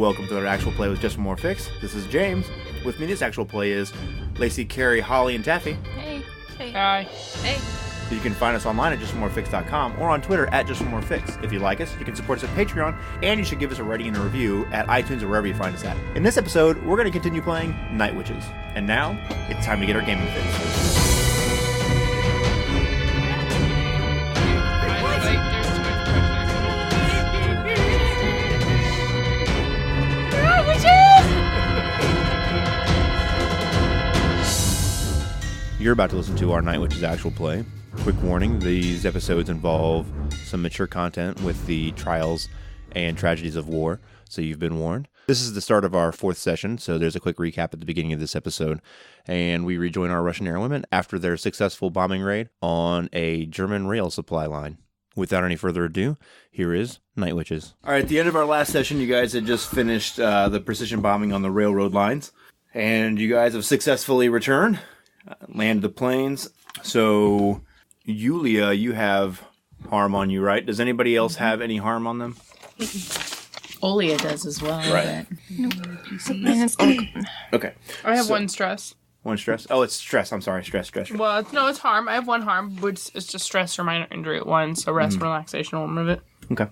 Welcome to our actual play with Just One More Fix. This is James. With me, this actual play is Lacey, Carrie, Holly, and Taffy. Hey. Hey. Hi. Hey. You can find us online at justonmorefix.com or on Twitter at justonmorefix. If you like us, you can support us at Patreon, and you should give us a rating and a review at iTunes or wherever you find us at. In this episode, we're going to continue playing Night Witches. And now, it's time to get our gaming fix. You're about to listen to our Night Witches actual play. Quick warning, these episodes involve some mature content with the trials and tragedies of war, so you've been warned. This is the start of our fourth session, so there's a quick recap at the beginning of this episode, and we rejoin our Russian airwomen after their successful bombing raid on a German rail supply line. Without any further ado, here is Night Witches. All right, at the end of our last session, you guys had just finished the precision bombing on the railroad lines, and you guys have successfully returned. Land the planes. So, Yulia, you have harm on you, right? Does anybody else have any harm on them? Olia does as well. Right. Okay. I have one stress. One stress? Oh, it's stress. I'm sorry. Stress. Well, no, it's harm. I have one harm, which is just stress or minor injury at one, so rest and relaxation will remove it. Okay.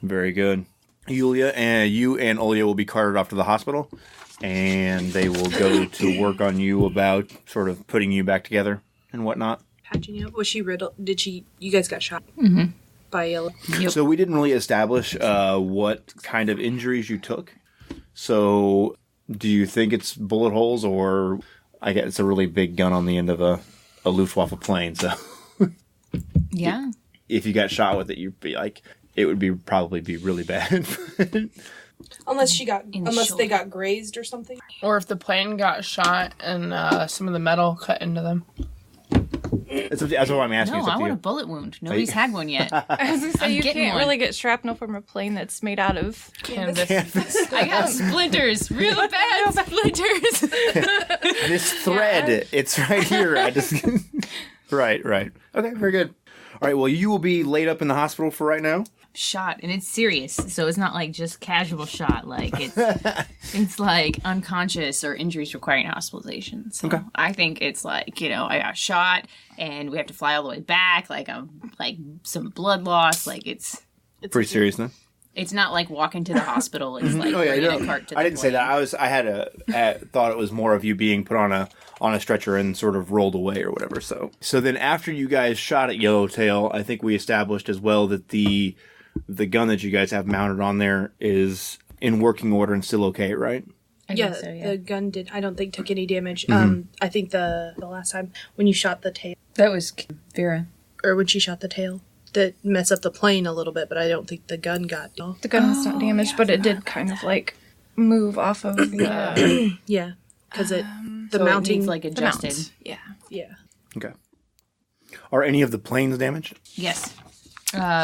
Very good. Yulia, and you and Olia will be carted off to the hospital, and they will go to work on you about sort of putting you back together and whatnot. Patching you up. Was she riddled? Did she? You guys got shot by Yellow. Yep. So we didn't really establish what kind of injuries you took. So do you think it's bullet holes, or I guess it's a really big gun on the end of a Luftwaffe plane? So Yeah. if you got shot with it, you'd be like, it would be probably be really bad. Unless they got grazed or something. Or if the plane got shot and some of the metal cut into them. That's what I'm asking. No, It's up I to want you. a bullet wound. Nobody's had one yet. I was gonna say, I'm you getting can't one. really get shrapnel from a plane that's made out of Canvas. I got splinters. Real bad splinters. This thread, it's right here. I just right. Okay, very good. All right, well, you will be laid up in the hospital for right now. Shot, and it's serious, so it's not like just casual shot. Like it's like unconscious or injuries requiring hospitalization. So Okay. I think it's like, I got shot and we have to fly all the way back. Like some blood loss. Like it's Pretty serious, then. It's not like walking to the hospital. It's like Oh yeah, bringing a cart to the I didn't say plane. that. I had thought it was more of you being put on a stretcher and sort of rolled away or whatever. So then after you guys shot at Yellowtail, I think we established as well that the gun that you guys have mounted on there is in working order and still okay, right? I Yeah, think so, yeah. the gun I don't think took any damage. I think the last time when you shot the tail, That was Vera. or when she shot the tail, that messed up the plane a little bit, but I don't think the gun got. the gun was not damaged, but it did kind of like move off of the Yeah, because the So mounting, it needs, like the adjusted. mount. Yeah. yeah. Okay. Are any of the planes damaged? Yes.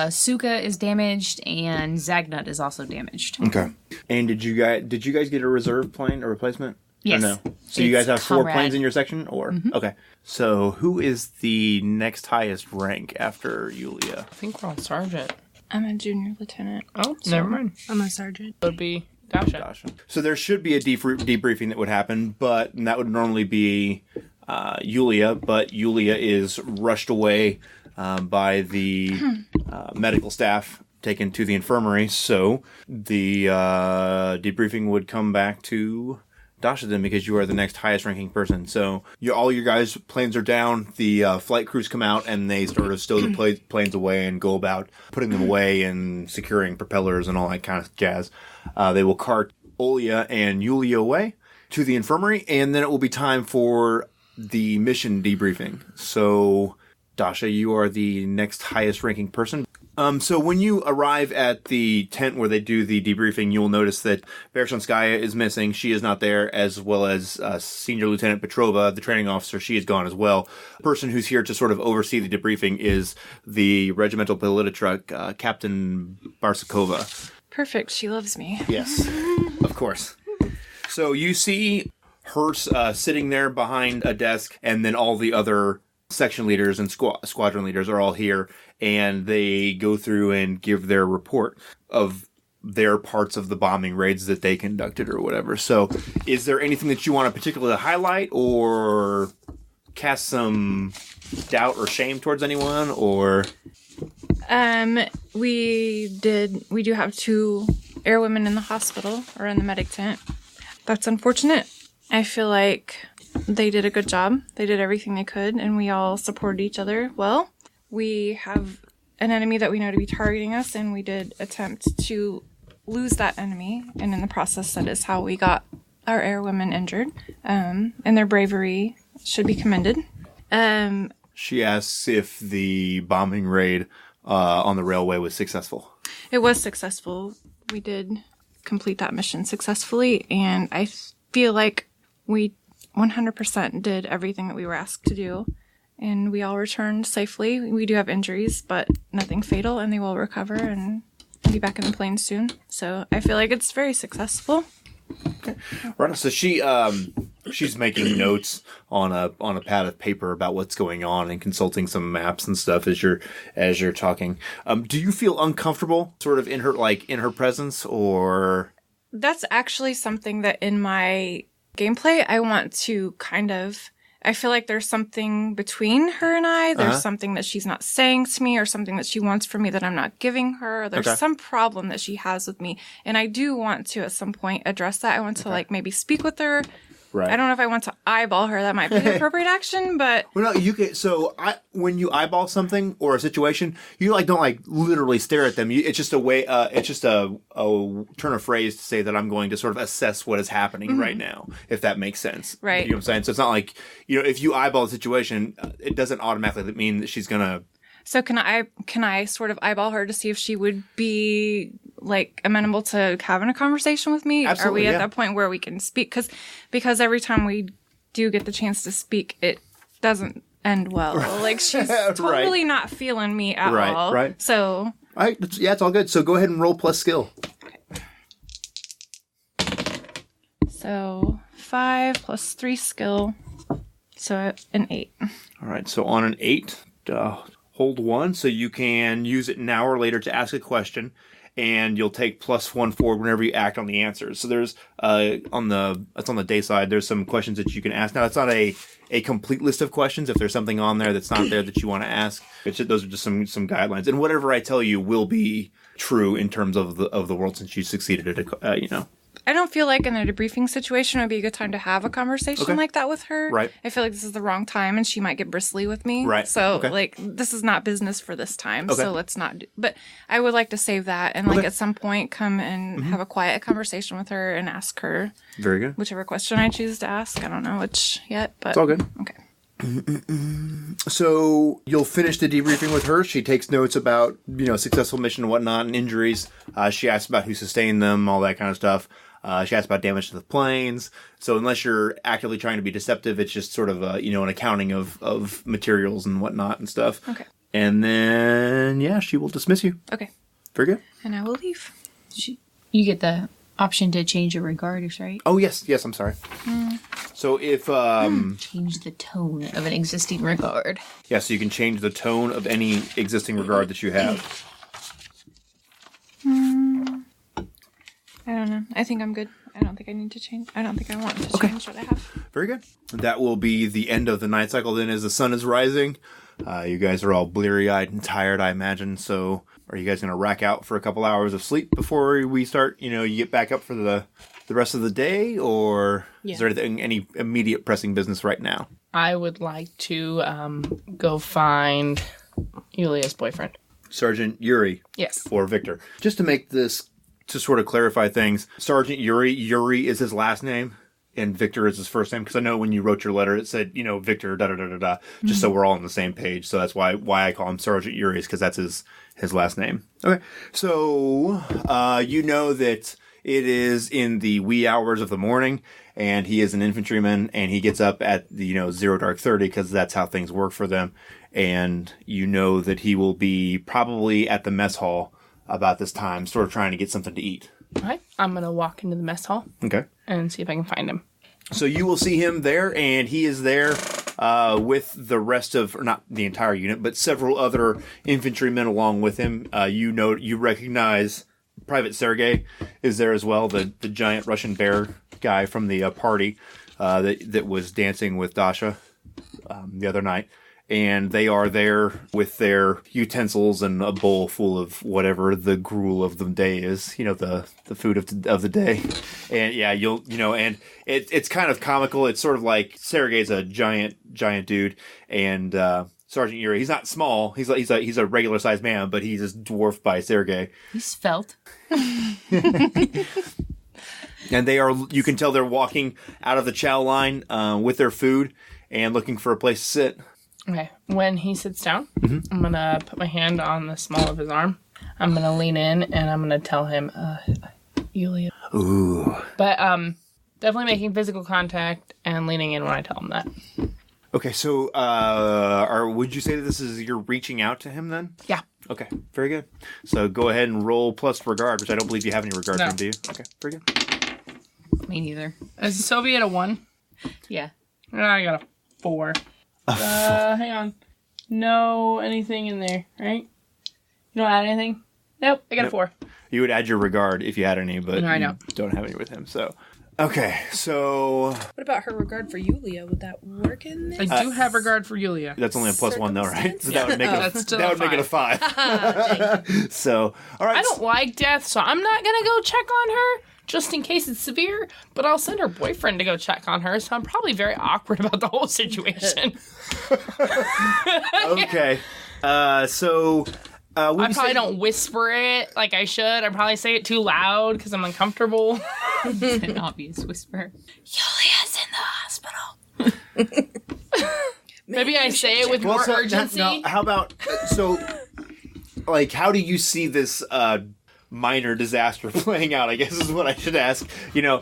Suka is damaged and Zagnut is also damaged. Okay. And did you guys get a reserve plane or replacement? Yes. Or no? So you It's guys have 4 Comrade. planes in your section, or okay. So who is the next highest rank after Yulia? I think we're on sergeant. I'm a junior lieutenant. Oh, never mind. I'm a sergeant. It would be Dasha. Gotcha. So there should be a debriefing that would happen, but that would normally be Yulia. But Yulia is rushed away by the medical staff, taken to the infirmary. So the debriefing would come back to Dasha then, because you are the next highest ranking person. So all your guys' planes are down. The flight crews come out and they sort of stow the planes away and go about putting them away and securing propellers and all that kind of jazz. They will cart Olia and Yulia away to the infirmary, and then it will be time for the mission debriefing. So Dasha, you are the next highest ranking person. So when you arrive at the tent where they do the debriefing, you'll notice that Vereshchanskaya is missing. She is not there, as well as Senior Lieutenant Petrova, the training officer. She is gone as well. The person who's here to sort of oversee the debriefing is the regimental Politotruck, Captain Barsakova. Perfect. She loves me. Yes, of course. So you see her sitting there behind a desk, and then all the other section leaders and squadron leaders are all here, and they go through and give their report of their parts of the bombing raids that they conducted or whatever. So is there anything that you want to particularly highlight or cast some doubt or shame towards anyone, or? We do have 2 airwomen in the hospital or in the medic tent. That's unfortunate. I feel like they did a good job. They did everything they could, and we all supported each other well. We have an enemy that we know to be targeting us, and we did attempt to lose that enemy, and in the process, that is how we got our airwomen injured. And their bravery should be commended. She asks if the bombing raid on the railway was successful. It was successful. We did complete that mission successfully, and I feel like we 100% did everything that we were asked to do, and we all returned safely. We do have injuries, but nothing fatal, and they will recover and be back in the plane soon. So I feel like it's very successful. Right. So she's making notes on a pad of paper about what's going on and consulting some maps and stuff as you're talking. Do you feel uncomfortable sort of in her presence, or? That's actually something that in my gameplay I want to I feel like there's something between her and I. There's something that she's not saying to me, or something that she wants from me that I'm not giving her. There's some problem that she has with me. And I do want to, at some point, address that. I want to, maybe speak with her. Right. I don't know if I want to eyeball her. That might be the appropriate action, but... Well, no, you can... So, when you eyeball something or a situation, you, don't, literally stare at them. It's just a way... it's just a turn of phrase to say that I'm going to sort of assess what is happening right now, if that makes sense. Right. You know what I'm saying? So, it's not like, if you eyeball a situation, it doesn't automatically mean that she's going to... So can I sort of eyeball her to see if she would be amenable to having a conversation with me? Absolutely, Are we at that point where we can speak? Because every time we do get the chance to speak, it doesn't end well. She's totally not feeling me at all. Right. So all right, it's all good. So go ahead and roll plus skill. Okay. So 5 plus 3 skill. So an 8. All right. So on an 8. Hold 1, so you can use it now or later to ask a question, and you'll take +1 forward whenever you act on the answers. So there's it's on the day side. There's some questions that you can ask. Now it's not a complete list of questions. If there's something on there that's not there that you want to ask, those are just some guidelines. And whatever I tell you will be true in terms of the world, since you succeeded at it. I don't feel like in a debriefing situation would be a good time to have a conversation like that with her. Right. I feel like this is the wrong time, and she might get bristly with me. Right. So, this is not business for this time, Okay. so let's not do... But I would like to save that and, at some point, come and have a quiet conversation with her and ask her... Very good. Whichever question I choose to ask. I don't know which yet, but... It's all good. Okay. So you'll finish the debriefing with her. She takes notes about, successful mission and whatnot and injuries. She asks about who sustained them, all that kind of stuff. She asks about damage to the planes. So unless you're actively trying to be deceptive, it's just sort of an accounting of materials and whatnot and stuff. Okay. And then, she will dismiss you. Okay. Very good. And I will leave. You get the option to change your regarders, right? Oh, yes, I'm sorry. So if... Change the tone of an existing regard. Yeah, so you can change the tone of any existing regard that you have. I don't know. I think I'm good. I don't think I need to change. I don't think I want to change what I have. Very good. That will be the end of the night cycle then, as the sun is rising. You guys are all bleary-eyed and tired, I imagine. So are you guys going to rack out for a couple hours of sleep before we start, you get back up for the rest of the day? Or is there any immediate pressing business right now? I would like to go find Yulia's boyfriend. Sergeant Yuri. Yes. Or Victor. Just to make this, to sort of clarify things, Sergeant Yuri is his last name, and Victor is his first name, because I know when you wrote your letter, it said, Victor, da-da-da-da-da, just so we're all on the same page. So that's why I call him Sergeant Yuri, is because that's his last name. Okay. So, you know that it is in the wee hours of the morning, and he is an infantryman, and he gets up at, 0 dark 30, because that's how things work for them. And you know that he will be probably at the mess hall about this time, sort of trying to get something to eat. All right. I'm going to walk into the mess hall. Okay. And see if I can find him. So you will see him there, and he is there with the rest of, or not the entire unit, but several other infantrymen along with him. You recognize Private Sergei is there as well, the giant Russian bear guy from the party that was dancing with Dasha the other night. And they are there with their utensils and a bowl full of whatever the gruel of the day is, the food of the day. And yeah, and it's kind of comical. It's sort of like Sergei's a giant dude, and Sergeant Yuri, he's not small. He's a regular sized man, but he's just dwarfed by Sergei. He's felt. And you can tell they're walking out of the chow line with their food and looking for a place to sit. Okay. When he sits down, I'm going to put my hand on the small of his arm. I'm going to lean in and I'm going to tell him, Yulia. Ooh. But definitely making physical contact and leaning in when I tell him that. Okay, so would you say that this is you're reaching out to him then? Yeah. Okay, very good. So go ahead and roll plus regard, which I don't believe you have any regard for him, do you? Okay, very good. Me neither. Is the Soviet a 1? Yeah. I got a 4. Hang on. No anything in there, right? You don't add anything? Nope, I got a 4. You would add your regard if you had any, but No, I know. you don't have any with him. So, okay, so What about her regard for Yulia? Would that work in this? I do have regard for Yulia. that's only a +1 though, right? So that would make That's still it a 5. So, all right. I don't like death, so I'm not going to go check on her just in case it's severe, but I'll send her boyfriend to go check on her, so I'm probably very awkward about the whole situation. Okay. So, I probably don't whisper it like I should. I probably say it too loud because I'm uncomfortable. It's an obvious whisper. Yulia's in the hospital. Maybe I say it with more urgency. Now, how about how do you see this minor disaster playing out? I guess is what I should ask. All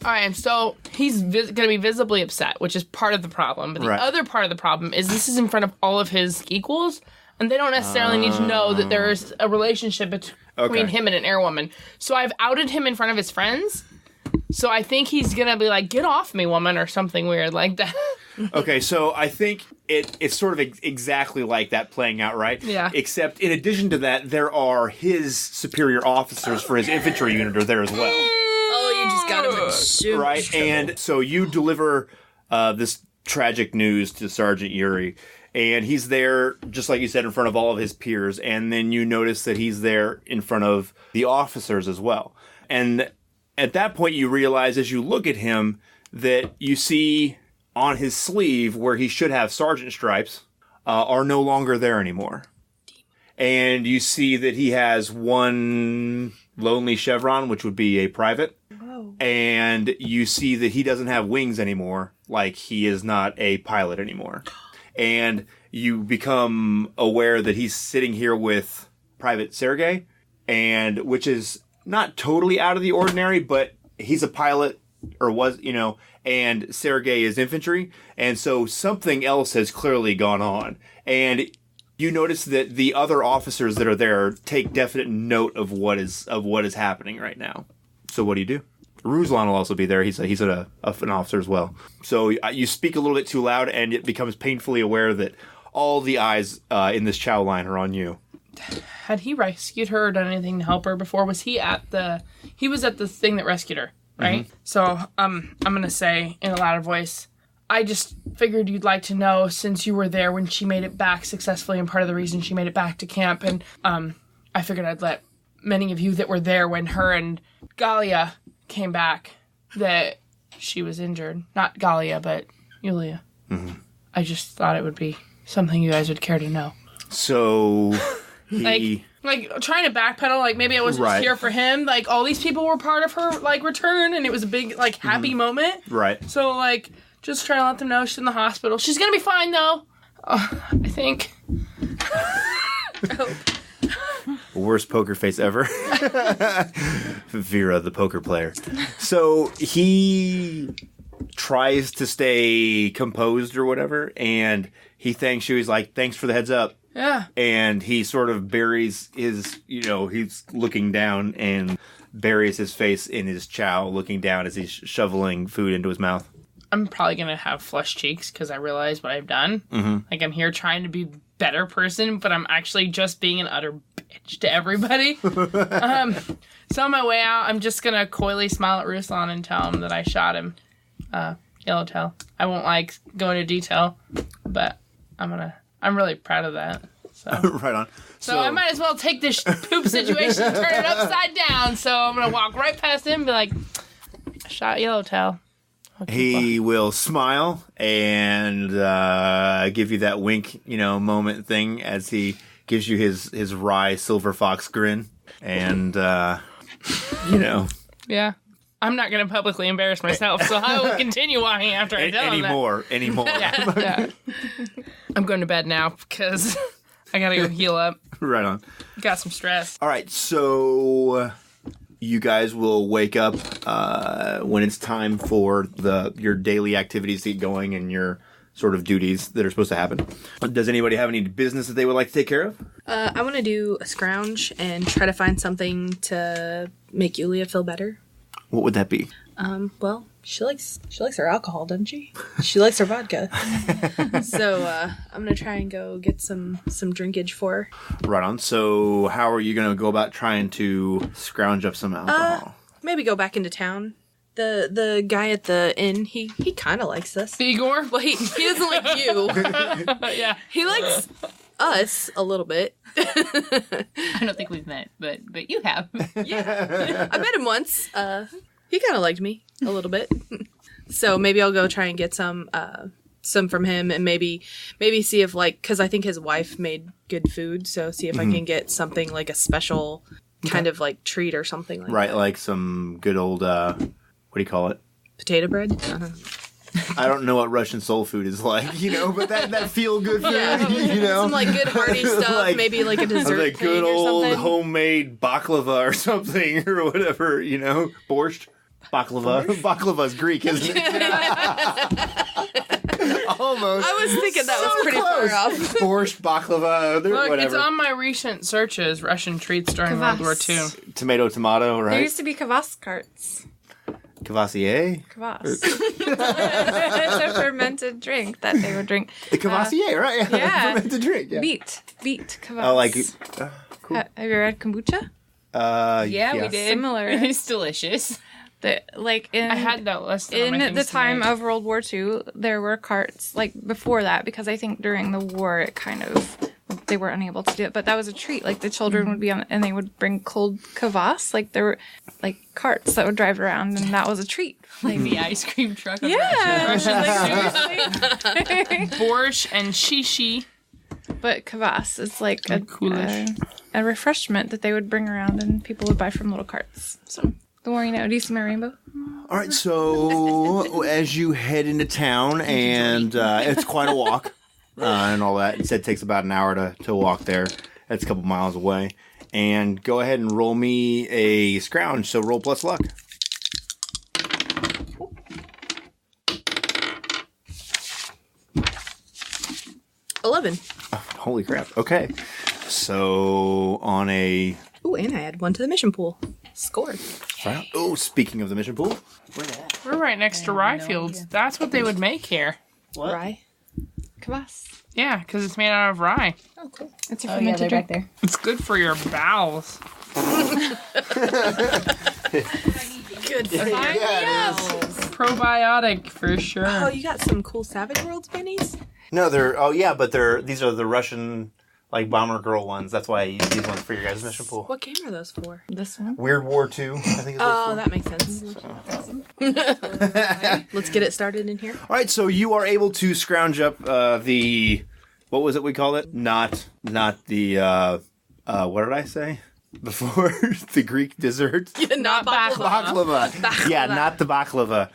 right, so he's going to be visibly upset, which is part of the problem. But the Right. other part of the problem is this is in front of all of his equals, and they don't necessarily need to know that there is a relationship between him and an airwoman. So I've outed him in front of his friends. So I think he's going to be like, "Get off me, woman," or something weird like that. Okay, so I think it's sort of exactly like that playing out, right? Yeah. Except in addition to that, there are his superior officers for his infantry unit are there as well. Oh, you just got him in so Right, much trouble. and so you deliver this tragic news to Sergeant Yuri, and he's there, just like you said, in front of all of his peers, and then you notice that he's there in front of the officers as well. And at that point, you realize as you look at him that you see on his sleeve where he should have sergeant stripes are no longer there anymore. And you see that he has one lonely chevron, which would be a private. Whoa. And you see that he doesn't have wings anymore, like he is not a pilot anymore. And you become aware that he's sitting here with Private Sergei, and which is not totally out of the ordinary, but he's a pilot, or was, and Sergei is infantry, and so something else has clearly gone on. And you notice that the other officers that are there take definite note of what is happening right now. So what do? Ruslan will also be there. He's an officer as well. So you speak a little bit too loud, and it becomes painfully aware that all the eyes in this chow line are on you. Had he rescued her or done anything to help her before? He was at the thing that rescued her, right? Mm-hmm. So I'm going to say in a louder voice, I just figured you'd like to know since you were there when she made it back successfully and part of the reason she made it back to camp. And I figured I'd let many of you that were there when her and Galia came back that she was injured. Not Galia, but Yulia. Mm-hmm. I just thought it would be something you guys would care to know. So he... Like trying to backpedal, like maybe I wasn't just here for him. Like all these people were part of her return, and it was a big happy moment. Right. So just trying to let them know she's in the hospital. She's gonna be fine though. I think. Worst poker face ever. Vera, the poker player. So he tries to stay composed or whatever, and he thanks you. He's like, "Thanks for the heads up." Yeah. And he sort of buries his, he's looking down and buries his face in his chow, looking down as he's shoveling food into his mouth. I'm probably gonna have flushed cheeks because I realize what I've done. Mm-hmm. Like I'm here trying to be a better person, but I'm actually just being an utter bitch to everybody. So on my way out, I'm just gonna coyly smile at Ruslan and tell him that I shot him. Yellowtail. I won't like go into detail, but I'm really proud of that. So. Right on. So I might as well take this poop situation and turn it upside down. So I'm gonna walk right past him and be like, I shot Yellowtail. He will smile and give you that wink, moment thing as he gives you his wry silver fox grin. And, Yeah. I'm not going to publicly embarrass myself, so I will continue walking after I tell him that. Anymore. Yeah. I'm going to bed now because I got to go heal up. Right on. Got some stress. All right, so you guys will wake up when it's time for your daily activities to get going and your sort of duties that are supposed to happen. Does anybody have any business that they would like to take care of? I want to do a scrounge and try to find something to make Yulia feel better. What would that be? Well, she likes her alcohol, doesn't she? She likes her vodka. So I'm gonna try and go get some drinkage for her. Right on. So how are you going to go about trying to scrounge up some alcohol? Maybe go back into town. The guy at the inn, he kind of likes us. Igor? Well, he doesn't like you. Yeah. He likes us a little bit. I don't think we've met, but you have. Yeah, I met him once. He kind of liked me a little bit. So maybe I'll go try and get some from him, and maybe see if because I think his wife made good food. So see if I can get something like a special kind of treat or something like Right, that. like some good old what do you call it? Potato bread. I don't know what Russian soul food is like, but that feel good food, Some good hearty stuff. Maybe a dessert like thing good or old something. homemade baklava or something or whatever, borscht. Baklava's Greek, isn't it? Almost. I was thinking that was pretty close. far off. Borscht, baklava, Look, whatever. it's on my recent searches, Russian treats during World War II. Tomato, There right? used to be kvass carts. Cavassier? Kvass. It's a fermented drink that they would drink. The Cavassier, right? yeah. Fermented drink, yeah. Beet kvass. Oh, cool. Have you ever had kombucha? Yeah, we did. Similar. It's delicious. I had that listed on my in things the time tonight. of World War II, there were carts before that, because I think during the war it kind of they were unable to do it. But that was a treat. The children would be on, and they would bring cold kvass. There were carts that would drive around, and that was a treat. Like the ice cream truck. Of Yeah, Seriously? Borscht and shishi. but kvass is Coolish. a refreshment that they would bring around, and people would buy from little carts. So the more you know. Do you see my rainbow? All right, so as you head into town, and it's quite a walk and all that. It said it takes about an hour to walk there. That's a couple miles away. And go ahead and roll me a scrounge, so roll plus luck. $11. Holy crap. Okay. So on a... Ooh, and I add 1 to the mission pool. Scored. Oh, speaking of the mission pool. We're right next to rye fields. That's what they would make here. What? Rye. Kvass. Yeah, because it's made out of rye. Oh, cool. It's your Oh, yeah, fermented they're drink. back there. It's good for your bowels. Good. Probiotic for sure. Oh, you got some cool Savage Worlds minis? No, these are the Russian, Bomber Girl ones. That's why I use these ones for your guys' mission pool. What game are those for? This one. Weird War II, I think is what Oh, it's for. that makes sense. Let's get it started in here. All right, so you are able to scrounge up the... What was it we called it? Not the... what did I say before? The Greek dessert? Not Baklava. Yeah, not the baklava.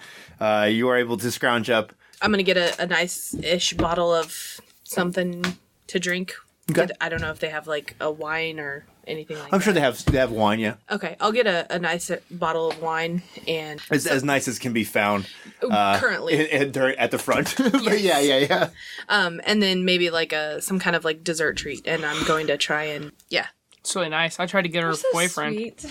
You are able to scrounge up... I'm gonna get a nice-ish bottle of something to drink. Okay. I don't know if they have a wine or anything like that. I'm sure they have wine, yeah. Okay, I'll get a nice bottle of wine and As nice as can be found currently. at the front. But yeah. And then maybe some kind of kind dessert treat, and I'm going to try and It's really nice. I tried to get her a So boyfriend. sweet.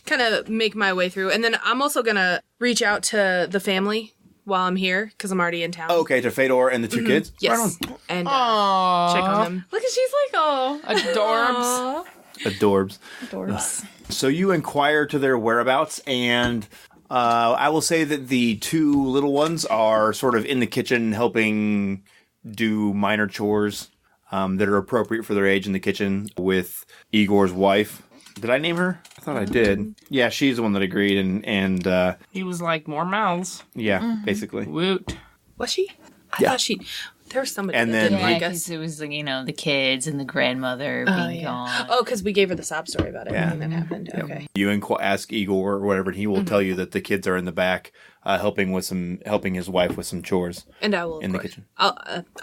kind of make my way through. And then I'm also gonna reach out to the family while I'm here because I'm already in town. Okay, to Fedor and the 2 kids? Yes. Right on. And Aww. check on them. Look at she's like, oh, Adorbs. Adorbs. adorbs. So you inquire to their whereabouts, and I will say that the 2 little ones are sort of in the kitchen helping do minor chores that are appropriate for their age in the kitchen with Igor's wife. Did I name her? I thought I did. Yeah, she's the one that agreed, and He was like, more mouths. yeah, basically. Woot. Was she? I Yeah. thought she. There was somebody And that then- didn't Yeah, like because us. it was like, the kids and the grandmother being gone. Oh, because we gave her the sob story about everything that happened. Okay. You ask Igor or whatever, and he will tell you that the kids are in the back helping his wife with some chores. And I will In the of course. kitchen.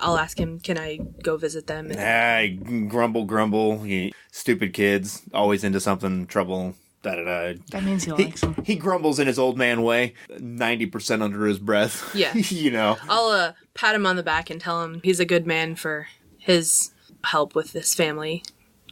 I'll ask him. Can I go visit them? And, Grumble. Stupid kids, always into something, trouble. Da-da-da. That means he likes them. He grumbles in his old man way, 90% under his breath. Yeah. I'll pat him on the back and tell him he's a good man for his help with this family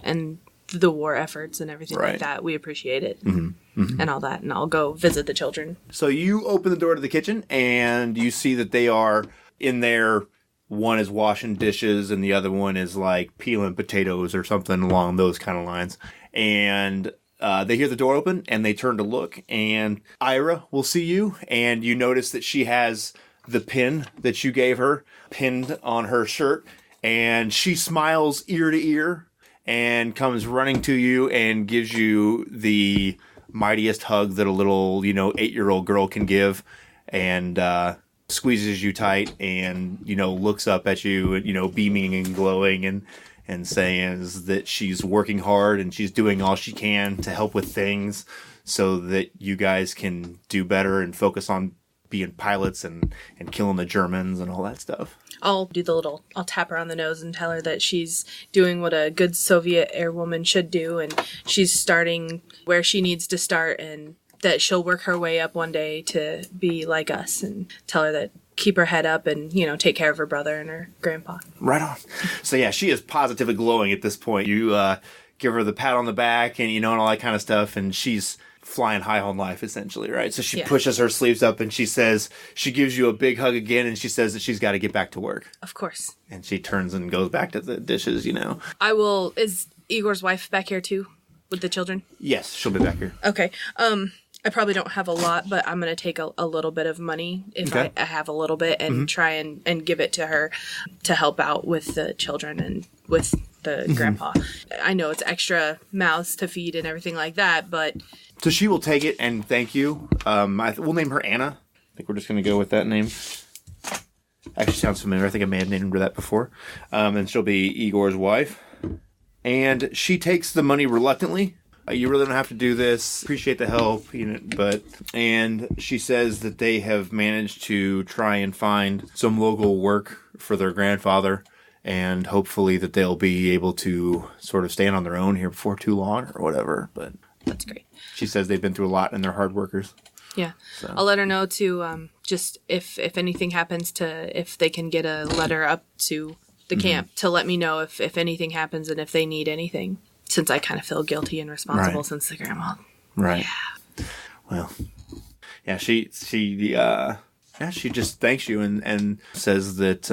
and the war efforts and everything Right. like that. We appreciate it and all that. And I'll go visit the children. So you open the door to the kitchen, and you see that they are in there. One is washing dishes, and the other one is like peeling potatoes or something along those kind of lines. And they hear the door open, and they turn to look, and Ira will see you, and you notice that she has the pin that you gave her pinned on her shirt, and she smiles ear to ear and comes running to you and gives you the mightiest hug that a little, 8-year-old girl can give, and squeezes you tight and, looks up at you, beaming and glowing and saying that she's working hard and she's doing all she can to help with things so that you guys can do better and focus on being pilots and killing the Germans and all that stuff. I'll tap her on the nose and tell her that she's doing what a good Soviet airwoman should do, and she's starting where she needs to start, and that she'll work her way up one day to be like us, and tell her that keep her head up and, take care of her brother and her grandpa. Right on. So yeah, she is positively glowing at this point. You give her the pat on the back and, and all that kind of stuff, and she's flying high on life, essentially, right? So she pushes her sleeves up and she gives you a big hug again, and she says that she's got to get back to work. Of course. And she turns and goes back to the dishes, I will. Is Igor's wife back here too with the children? Yes, she'll be back here. Okay. I probably don't have a lot, but I'm going to take a little bit of money if Okay. I have a little bit and try and give it to her to help out with the children and with the grandpa. I know it's extra mouths to feed and everything like that, but So she will take it and thank you. We'll name her Anna. I think we're just going to go with that name. Actually sounds familiar. I think I may have named her that before. And she'll be Igor's wife. And she takes the money reluctantly. You really don't have to do this. Appreciate the help, and she says that they have managed to try and find some local work for their grandfather, and hopefully that they'll be able to sort of stand on their own here before too long or whatever. But that's great. she says they've been through a lot and they're hard workers. Yeah. I'll let her know to just if anything happens if they can get a letter up to the camp to let me know if anything happens and if they need anything. Since I kind of feel guilty and responsible since the grandma. Right. Yeah. Well, yeah, she just thanks you and says that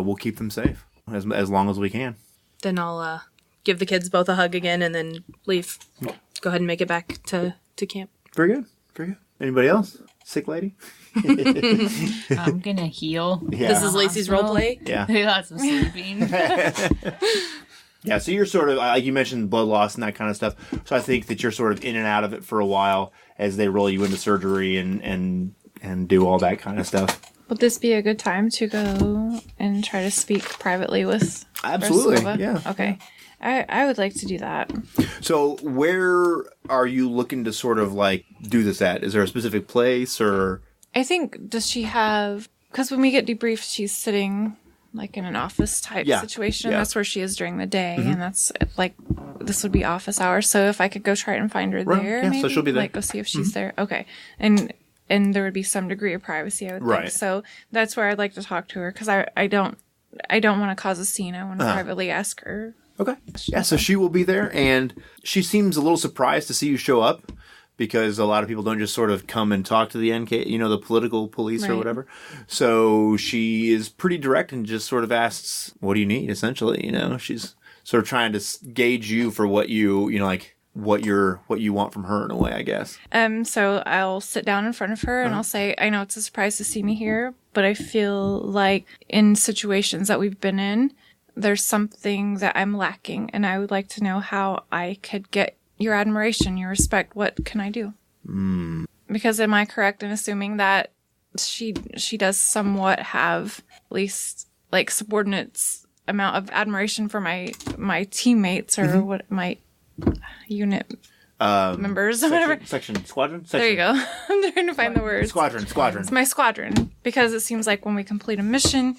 we'll keep them safe as long as we can. Then I'll give the kids both a hug again and then leave. Go ahead and make it back to camp. Very good. Very good. Anybody else? Sick lady? I'm gonna heal. Yeah. This is Lacey's role play. Yeah. I got some sleeping. Yeah, so you're sort of, like you mentioned, blood loss and that kind of stuff. So I think that you're sort of in and out of it for a while as they roll you into surgery and do all that kind of stuff. Would this be a good time to go and try to speak privately with Absolutely, Ursula? yeah. Okay. I would like to do that. So where are you looking to sort of like do this at? Is there a specific place or? I think, does she have, because when we get debriefed, she's sitting like in an office type situation. Yeah. That's where she is during the day. And that's like, this would be office hours. So if I could go try and find her Right, there, yeah, so maybe, she'll be there. like go see if she's there. Okay. And there would be some degree of privacy, I would Right. think. So that's where I'd like to talk to her. Cause I don't want to cause a scene. I want to privately ask her. Okay. Yeah, so she will be there, and she seems a little surprised to see you show up, because a lot of people don't just sort of come and talk to the NK, the political police or Right. whatever. So she is pretty direct and just sort of asks, "What do you need?" Essentially, she's sort of trying to gauge you for what you what you want from her in a way, I guess. So I'll sit down in front of her and I'll say, I know it's a surprise to see me here, but I feel like in situations that we've been in, there's something that I'm lacking, and I would like to know how I could get your admiration, your respect. What can I do? Because am I correct in assuming that she does somewhat have at least like subordinates amount of admiration for my teammates or what my unit members or whatever. Section squadron. There you go. I'm trying to find the words. Squadron. It's my squadron, because it seems like when we complete a mission,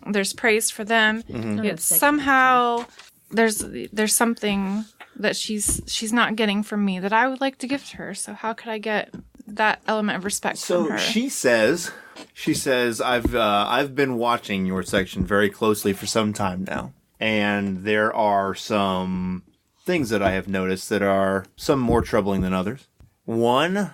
there's praise for them. Yet somehow there's something that she's not getting from me that I would like to give to her. So how could I get that element of respect from So her? she says, I've been watching your section very closely for some time now, and there are some things that I have noticed that are some more troubling than others. One,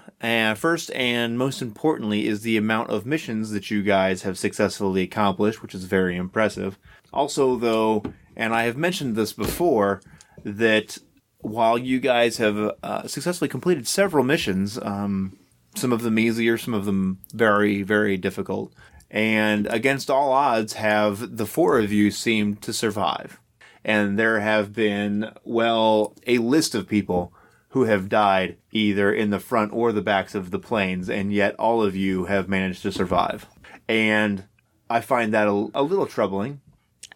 first and most importantly, is the amount of missions that you guys have successfully accomplished, which is very impressive. Also, though, and I have mentioned this before, that while you guys have successfully completed several missions, some of them easier, some of them very, very difficult, and against all odds have the four of you seemed to survive. And there have been, a list of people who have died either in the front or the backs of the planes, and yet all of you have managed to survive. And I find that a little troubling.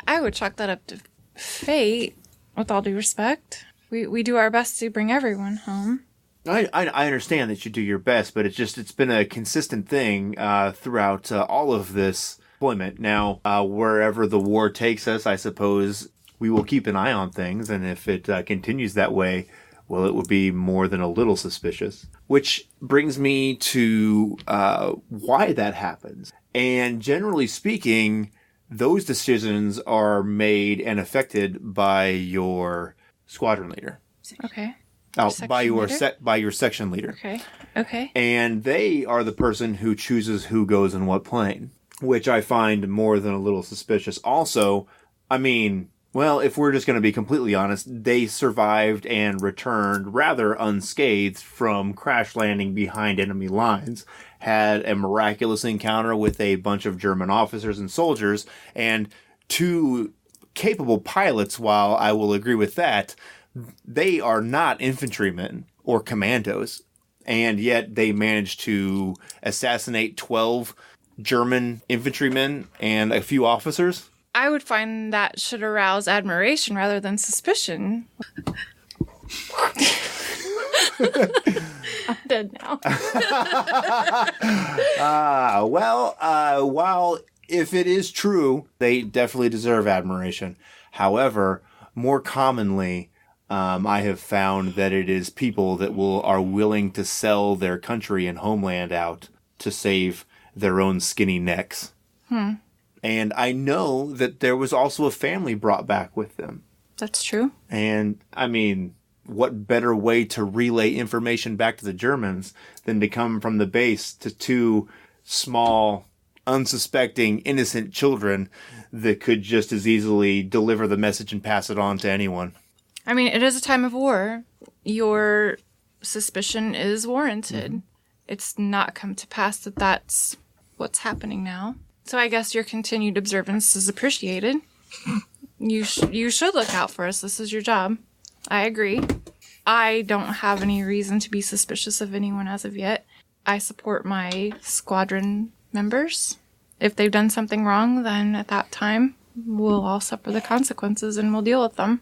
I would chalk that up to fate, with all due respect. We do our best to bring everyone home. I understand that you do your best, but it's been a consistent thing throughout all of this deployment. Now, wherever the war takes us, I suppose we will keep an eye on things, and if it continues that way, well, it would be more than a little suspicious. Which brings me to why that happens. And generally speaking, those decisions are made and affected by your squadron leader. Okay. Oh, Section by your leader? by your section leader. Okay. And they are the person who chooses who goes in what plane, which I find more than a little suspicious. Also, I mean, well, if we're just going to be completely honest, they survived and returned rather unscathed from crash landing behind enemy lines, had a miraculous encounter with a bunch of German officers and soldiers, and two capable pilots. While I will agree with that, they are not infantrymen or commandos, and yet they managed to assassinate 12 German infantrymen and a few officers. I would find that should arouse admiration rather than suspicion. I'm dead now. While if it is true, they definitely deserve admiration. However, more commonly, I have found that it is people that are willing to sell their country and homeland out to save their own skinny necks. And I know that there was also a family brought back with them. That's true. And, I mean, what better way to relay information back to the Germans than to come from the base to two small, unsuspecting, innocent children that could just as easily deliver the message and pass it on to anyone. I mean, it is a time of war. Your suspicion is warranted. It's not come to pass that that's what's happening now. So I guess your continued observance is appreciated. You should look out for us. This is your job. I agree. I don't have any reason to be suspicious of anyone as of yet. I support my squadron members. If they've done something wrong, then at that time, we'll all suffer the consequences and we'll deal with them.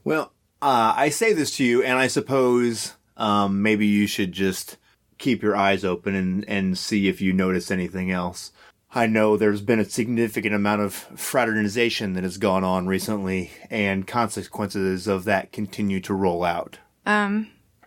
Well, I say this to you, and I suppose maybe you should just keep your eyes open and see if you notice anything else. I know there's been a significant amount of fraternization that has gone on recently, and consequences of that continue to roll out.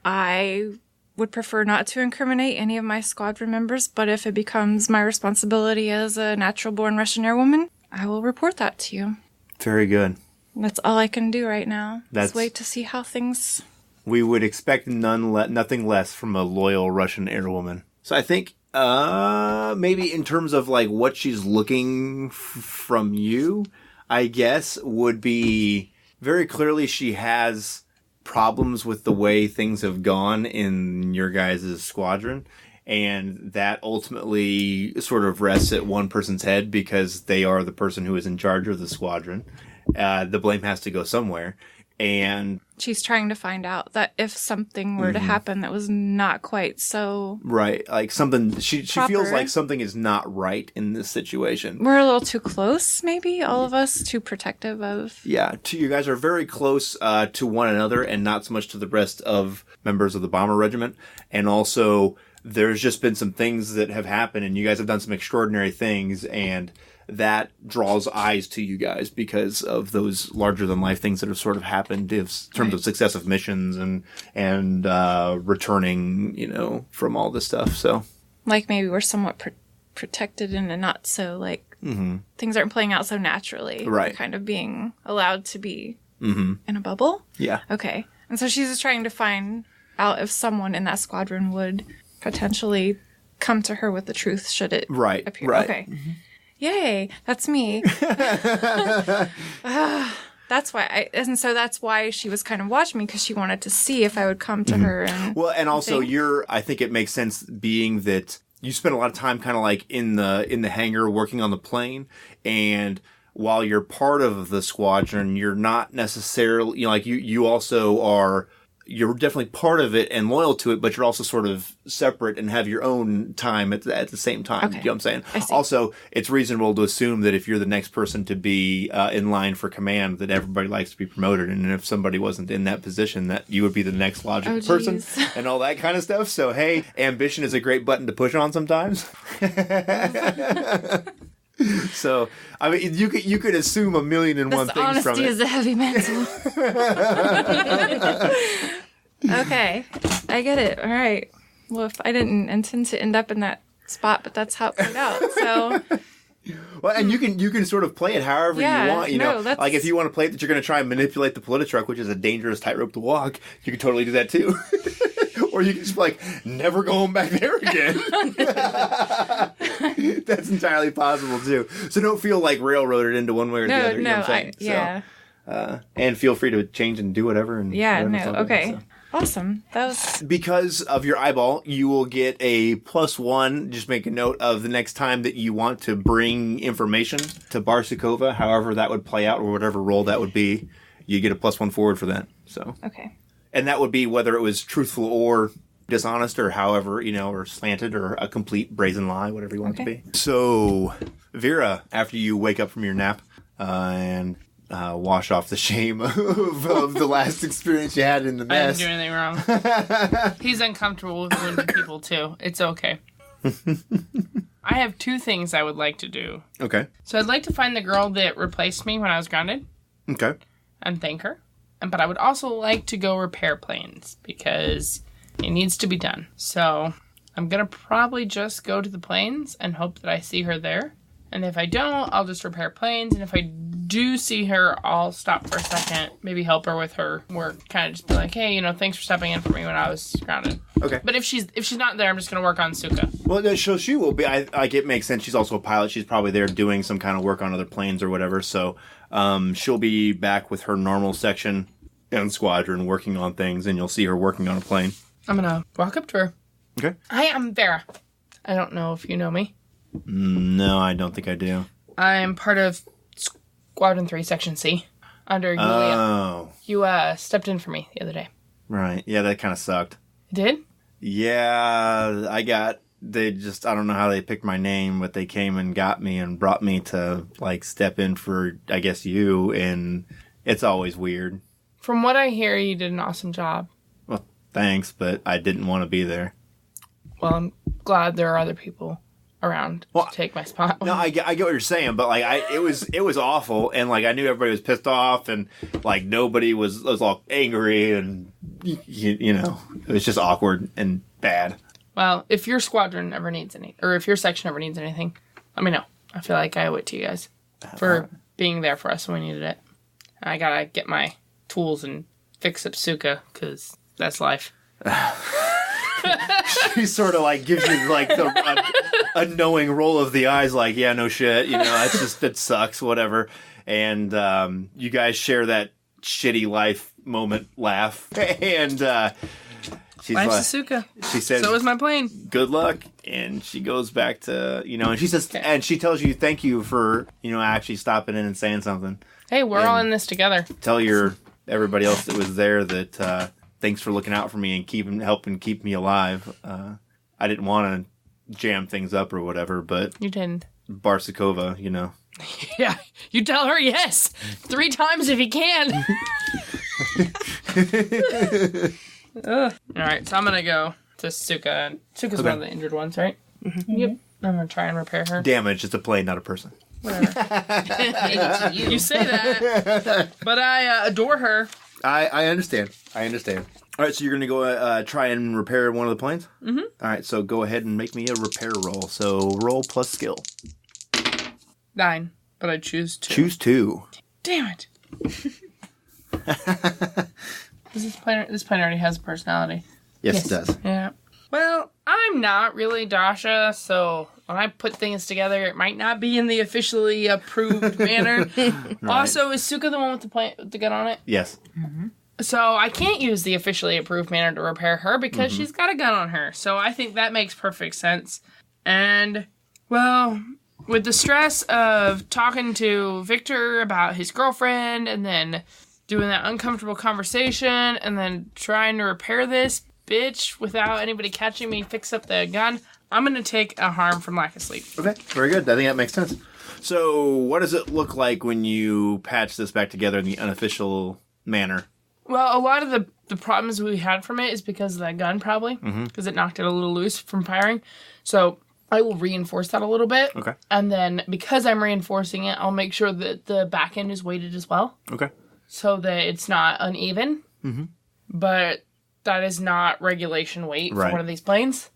I would prefer not to incriminate any of my squadron members, but if it becomes my responsibility as a natural-born Russian airwoman, I will report that to you. Very good. That's all I can do right now. That's- Just wait to see how things we would expect nothing less from a loyal Russian airwoman. So I think maybe in terms of like what she's looking from you, I guess would be very clearly she has problems with the way things have gone in your guys' squadron, and that ultimately sort of rests at one person's head because they are the person who is in charge of the squadron. The blame has to go somewhere, and She's trying to find out that if something were to happen that was not quite so... right, like something, she feels Proper. like something is not right in this situation. We're a little too close, maybe, all of us, too protective of... Yeah, you guys are very close to one another and not so much to the rest of members of the Bomber Regiment. And also, there's just been some things that have happened, and you guys have done some extraordinary things, and that draws eyes to you guys because of those larger-than-life things that have sort of happened in terms of success of missions and returning, from all this stuff. So, Like, maybe we're somewhat protected in a not so, like... Things aren't playing out so naturally. Right. We're kind of being allowed to be in a bubble. yeah. Okay. And so she's just trying to find out if someone in that squadron would potentially come to her with the truth should it Right, appear. right. Okay. Yay, that's me. That's why that's why she was kind of watching me, because she wanted to see if I would come to her and Well, and also think. I think it makes sense being that you spend a lot of time kind of like in the hangar working on the plane, and while you're part of the squadron, you're not necessarily, you also are, you're definitely part of it and loyal to it, but you're also sort of separate and have your own time at the same time. Okay. You know what I'm saying? I see. Also, it's reasonable to assume that if you're the next person to be in line for command, that everybody likes to be promoted. And if somebody wasn't in that position, that you would be the next logical Oh, person geez. and all that kind of stuff. So, hey, ambition is a great button to push on sometimes. So, I mean, you could assume a million and one this things from honesty it. is a heavy mantle. Okay, I get it. All right. Well, if I didn't intend to end up in that spot, but that's how it played out. So Well, and you can sort of play it however Yeah, you want. that's- Like if you want to play it that you're going to try and manipulate the Politruck, which is a dangerous tightrope to walk, you can totally do that too. Or you can just be like, never going back there again. That's entirely possible too. So don't feel like railroaded into one way or the other. You know what I'm saying? And feel free to change and do whatever. And whatever's all good, okay. so. Awesome. That was Because of your eyeball, you will get a +1. Just make a note of the next time that you want to bring information to Barsukova, however that would play out or whatever role that would be. You get a +1 forward for that. So, okay. and that would be whether it was truthful or dishonest or however, or slanted or a complete brazen lie, whatever you want it to be. So, Vera, after you wake up from your nap and wash off the shame of the last experience you had in the I mess. didn't do anything wrong. He's uncomfortable with wounded people too. It's okay. I have 2 things I would like to do. Okay. So I'd like to find the girl that replaced me when I was grounded Okay. and thank her. But I would also like to go repair planes because it needs to be done. So I'm going to probably just go to the planes and hope that I see her there. And if I don't, I'll just repair planes. And if I do see her, I'll stop for a second, maybe help her with her work, kind of just be like, hey, thanks for stepping in for me when I was grounded. Okay. But if she's not there, I'm just going to work on Suka. Well, so she will be. It makes sense. She's also a pilot. She's probably there doing some kind of work on other planes or whatever. So she'll be back with her normal section and squadron working on things, and you'll see her working on a plane. I'm going to walk up to her. Okay. Hi, I'm Vera. I don't know if you know me. No, I don't think I do. I'm part of Squadron 3, Section C, under Yulia. Oh, You stepped in for me the other day. right. Yeah, that kind of sucked. You did? Yeah, I don't know how they picked my name, but they came and got me and brought me to, step in for, I guess, you, and it's always weird. From what I hear, you did an awesome job. Well, thanks, but I didn't want to be there. Well, I'm glad there are other people around Well, to take my spot. No, I get what you're saying, but it was awful, and I knew everybody was pissed off, and nobody was all angry, and it was just awkward and bad. Well, if your squadron ever needs or if your section ever needs anything, let me know. I feel like I owe it to you guys for being there for us when we needed it. I gotta get my tools and fix up Suka because That's life. She sort of like gives you like a knowing roll of the eyes, like, yeah, no shit, you know, that's just, it sucks, whatever. And you guys share that shitty life moment laugh, and she's Life's like, Asuka. she says, So is my plane. good luck, and she goes back to, you know, and she says, and she tells you thank you for, you know, actually stopping in and saying something. Hey, we're all in this together. Tell everybody else that was there that thanks for looking out for me and helping keep me alive. I didn't want to jam things up or whatever, but You didn't. Barsakova, you know. Yeah, you tell her yes 3 times if you can. Ugh. All right, so I'm gonna go to Suka. Suka's one of the injured ones, right? Mm-hmm. Yep. I'm gonna try and repair her. Damage, it's a plane, not a person. Maybe to you. You say that, but I adore her. I understand. I understand. All right, so you're going to go try and repair one of the planes? Mm-hmm. All right, so go ahead and make me a repair roll. So roll plus skill. 9, but I choose 2. Choose 2. Damn it. This plane already has a personality. Yes, it does. Yeah. Well, I'm not really Dasha, so when I put things together, it might not be in the officially approved manner. Also, is Suka the one with the gun on it? Yes. So I can't use the officially approved manner to repair her because she's got a gun on her. So I think that makes perfect sense. And, well, with the stress of talking to Victor about his girlfriend and then doing that uncomfortable conversation and then trying to repair this bitch without anybody catching me fix up the gun, I'm going to take a harm from lack of sleep. Okay, very good. I think that makes sense. So what does it look like when you patch this back together in the unofficial manner? Well, a lot of the problems we had from it is because of that gun, probably, because it knocked it a little loose from firing. So I will reinforce that a little bit. Okay. And then because I'm reinforcing it, I'll make sure that the back end is weighted as well, Okay. so that it's not uneven. Mm-hmm. But that is not regulation weight Right. for one of these planes.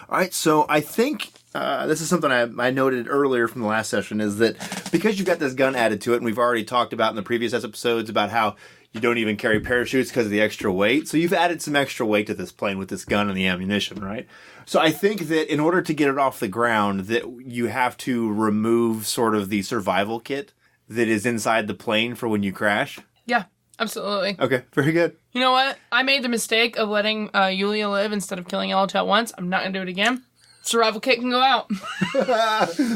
All right, so I think this is something I noted earlier from the last session, is that because you've got this gun added to it, and we've already talked about in the previous episodes about how you don't even carry parachutes because of the extra weight. So you've added some extra weight to this plane with this gun and the ammunition, right? So I think that in order to get it off the ground, that you have to remove sort of the survival kit that is inside the plane for when you crash. Yeah, absolutely. Okay, very good. You know what? I made the mistake of letting Yulia live instead of killing all at once. I'm not going to do it again. Survival kit can go out.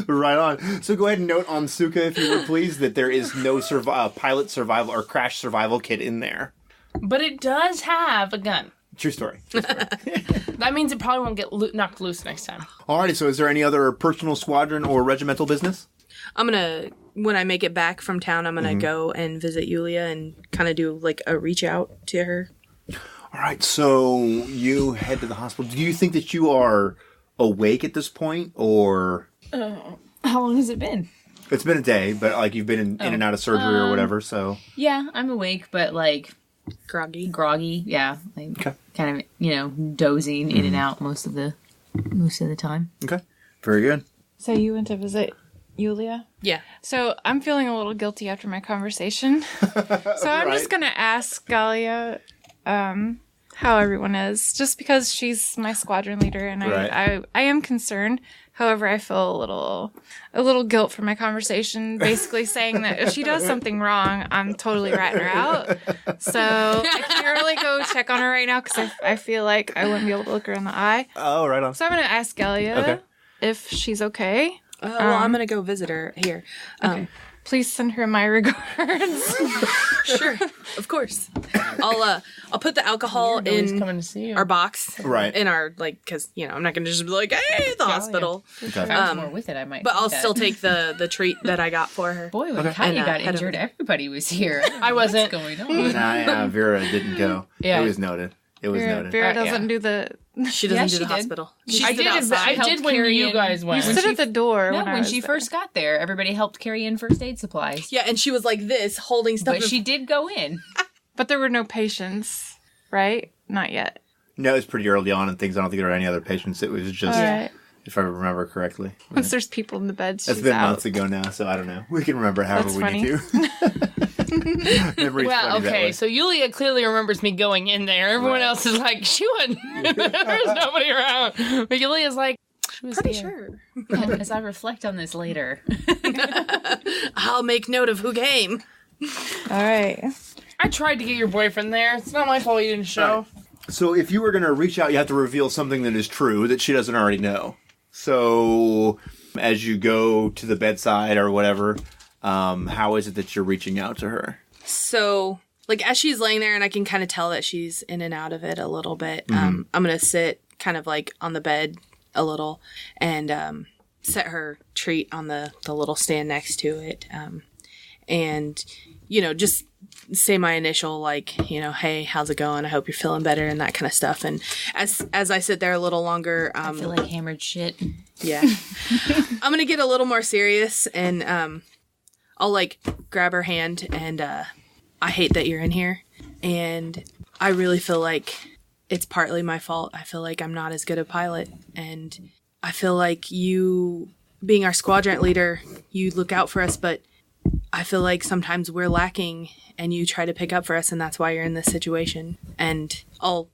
Right on. So go ahead and note on Suka, if you would please, that there is no pilot survival or crash survival kit in there. But it does have a gun. True story. That means it probably won't get knocked loose next time. Alrighty, so is there any other personal squadron or regimental business? I'm gonna, when I make it back from town, I'm gonna go and visit Yulia and kind of do like a reach out to her. Alright, so you head to the hospital. Do you think that you are awake at this point, or... How long has it been? It's been a day, but like you've been in and out of surgery or whatever, so... Yeah, I'm awake, but like Groggy. groggy. Yeah, like Okay. kind of dozing in and out most of the time. Okay. Very good. So you went to visit Yulia? Yeah. So I'm feeling a little guilty after my conversation. So I'm just going to ask Galia how everyone is, just because she's my squadron leader and Right. I am concerned. However, I feel a little guilt for my conversation, basically saying that if she does something wrong, I'm totally ratting her out. So I can't really go check on her right now because I feel like I wouldn't be able to look her in the eye. Oh, right on. So I'm going to ask Galia Okay. if she's okay. Well, I'm gonna go visit her here. Please send her my regards. Sure, of course. I'll put the alcohol He's in coming to see you. our box, Right. in our because I'm not gonna just be like, hey, the hospital. If I was more with it, I might. But do I'll that. still take the treat that I got for her. Boy, when Katya And, got head injured, over. everybody was here. I wasn't. What's going on? Nah, Vera didn't go. Yeah. It was noted. It was noted. Vera yeah. doesn't do the. She doesn't Yeah, do she the did. hospital. She I stood did. outside. I did when carry you in- guys went. You stood at the door No, when I was she there. first got there, everybody helped carry in first aid supplies. Yeah, and she was like this, holding stuff. But she did go in. But there were no patients, right? Not yet. No, it was pretty early on and things. I don't think there were any other patients. It was just, All right. if I remember correctly. Once there's people in the beds, That's she's been out. months ago now, so I don't know. We can remember however That's we funny. need to. Memory's Well, funny that okay, way. so Yulia clearly remembers me going in there. Everyone Right. else is like, she wasn't. There's nobody around. But Yulia's like, she was Pretty here. sure. As I reflect on this later. I'll make note of who came. All right. I tried to get your boyfriend there. It's not my fault you didn't show. So if you were going to reach out, you have to reveal something that is true that she doesn't already know. So as you go to the bedside or whatever, how is it that you're reaching out to her? So, like, as she's laying there, and I can kind of tell that she's in and out of it a little bit, I'm going to sit kind of like on the bed a little and set her treat on the little stand next to it. And, you know, just say my initial, like, you know, hey, how's it going? I hope you're feeling better and that kind of stuff. And as I sit there a little longer, I feel like hammered shit. yeah, I'm going to get a little more serious and I'll, like, grab her hand and I hate that you're in here. And I really feel like it's partly my fault. I feel like I'm not as good a pilot. And I feel like you, being our squadron leader, you look out for us, but I feel like sometimes we're lacking and you try to pick up for us, and that's why you're in this situation. And I'll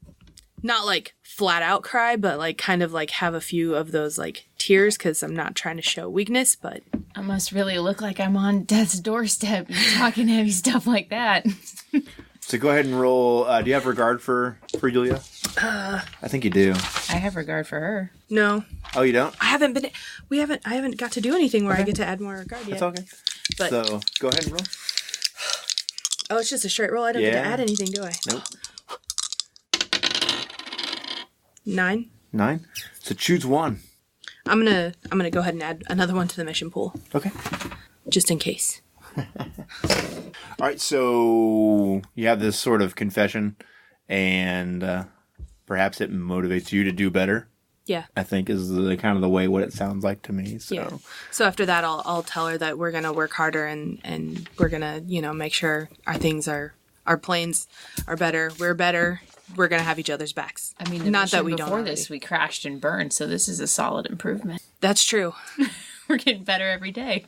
not like flat out cry, but like kind of like have a few of those like tears because I'm not trying to show weakness, but I must really look like I'm on death's doorstep talking heavy stuff like that. So go ahead and roll. Do you have regard for Yulia? I think you do. I have regard for her. no, Oh, you don't? I haven't got to do anything where I get to add more regard yet. That's okay. But So go ahead and roll. oh, it's just a straight roll. I don't get to Yeah. add anything, do I? Nope. 9. 9. So choose one. I'm gonna go ahead and add another one to the mission pool Okay. just in case. All right. So you have this sort of confession, and perhaps it motivates you to do better. Yeah. I think is the kind of the way what it sounds like to me. So Yeah. So after that, I'll tell her that we're gonna work harder and we're gonna, you know, make sure our planes are better. We're better. We're gonna have each other's backs. I mean, the not mission that we don't. before Already. this, we crashed and burned, so this is a solid improvement. That's true. We're getting better every day.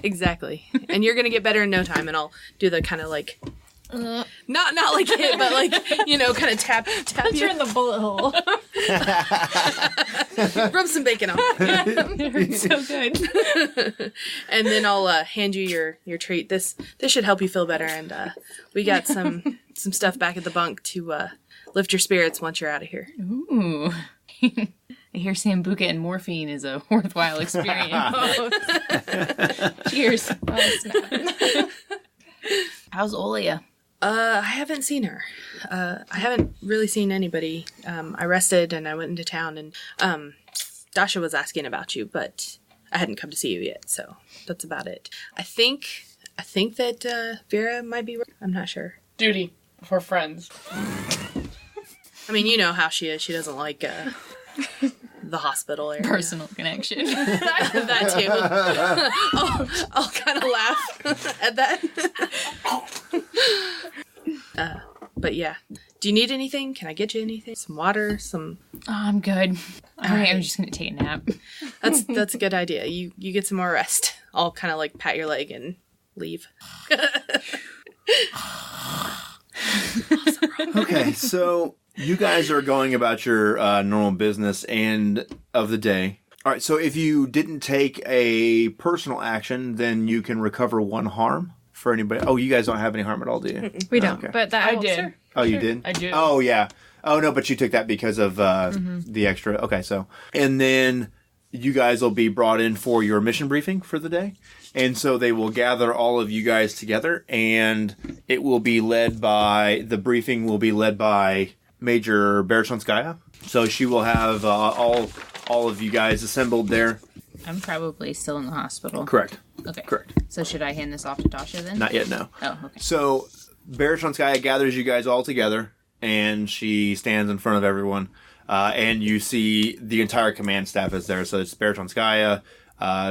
Exactly. And you're gonna get better in no time. And I'll do the kind of like, not like hit, but like, you know, kind of tap you, in the bullet hole. rub some bacon on, So good. and then I'll hand you your treat. This should help you feel better. And we got some stuff back at the bunk to lift your spirits once you're out of here. Ooh. I hear Sambuca and morphine is a worthwhile experience. Cheers. Oh, snap. How's Olia? I haven't seen her. I haven't really seen anybody. I rested and I went into town, and Dasha was asking about you, but I hadn't come to see you yet, so that's about it. I think that Vera might be. I'm not sure. Duty before friends. I mean, you know how she is. She doesn't like the hospital area. Personal connection. That too. I'll kind of laugh at that. But yeah. Do you need anything? Can I get you anything? Some water? Some. Oh, I'm good. I think right. I'm just gonna take a nap. That's a good idea. You get some more rest. I'll kind of like pat your leg and leave. okay, so you guys are going about your normal business and of the day. All right, so if you didn't take a personal action, then you can recover 1 harm for anybody. Oh, you guys don't have any harm at all, do you? We don't, Okay. but that I helps did. her. Oh, you did? I do. Oh, yeah. Oh, no, but you took that because of the extra. Okay, so. And then you guys will be brought in for your mission briefing for the day. And so they will gather all of you guys together, and it will be led by, the briefing will be led by Major Bereshonskaya. So she will have all of you guys assembled there. I'm probably still in the hospital. Correct. Okay. Correct. So should I hand this off to Dasha then? Not yet, no. Oh, okay. So Bereshonskaya gathers you guys all together, and she stands in front of everyone. And you see the entire command staff is there. So it's Bereshonskaya,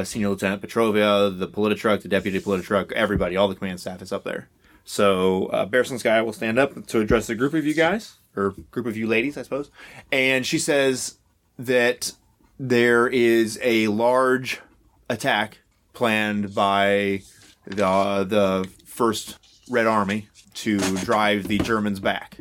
Senior Lieutenant Petrovia, the Politruck, the Deputy Politruck, everybody, all the command staff is up there. So Bereshonskaya will stand up to address the group of you guys, or group of you ladies, I suppose. And she says that there is a large attack planned by the First Red Army to drive the Germans back.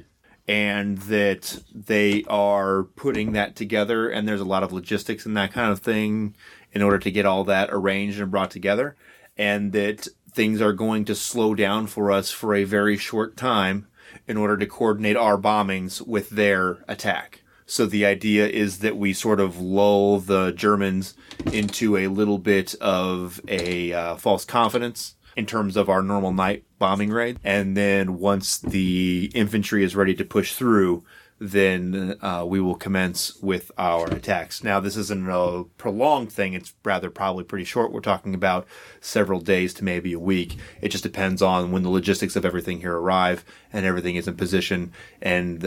And that they are putting that together, and there's a lot of logistics and that kind of thing in order to get all that arranged and brought together. And that things are going to slow down for us for a very short time in order to coordinate our bombings with their attack. So the idea is that we sort of lull the Germans into a little bit of a false confidence in terms of our normal night bombing raid. And then once the infantry is ready to push through, then we will commence with our attacks. Now, this isn't a prolonged thing. It's rather probably pretty short. We're talking about several days to maybe a week. It just depends on when the logistics of everything here arrive and everything is in position and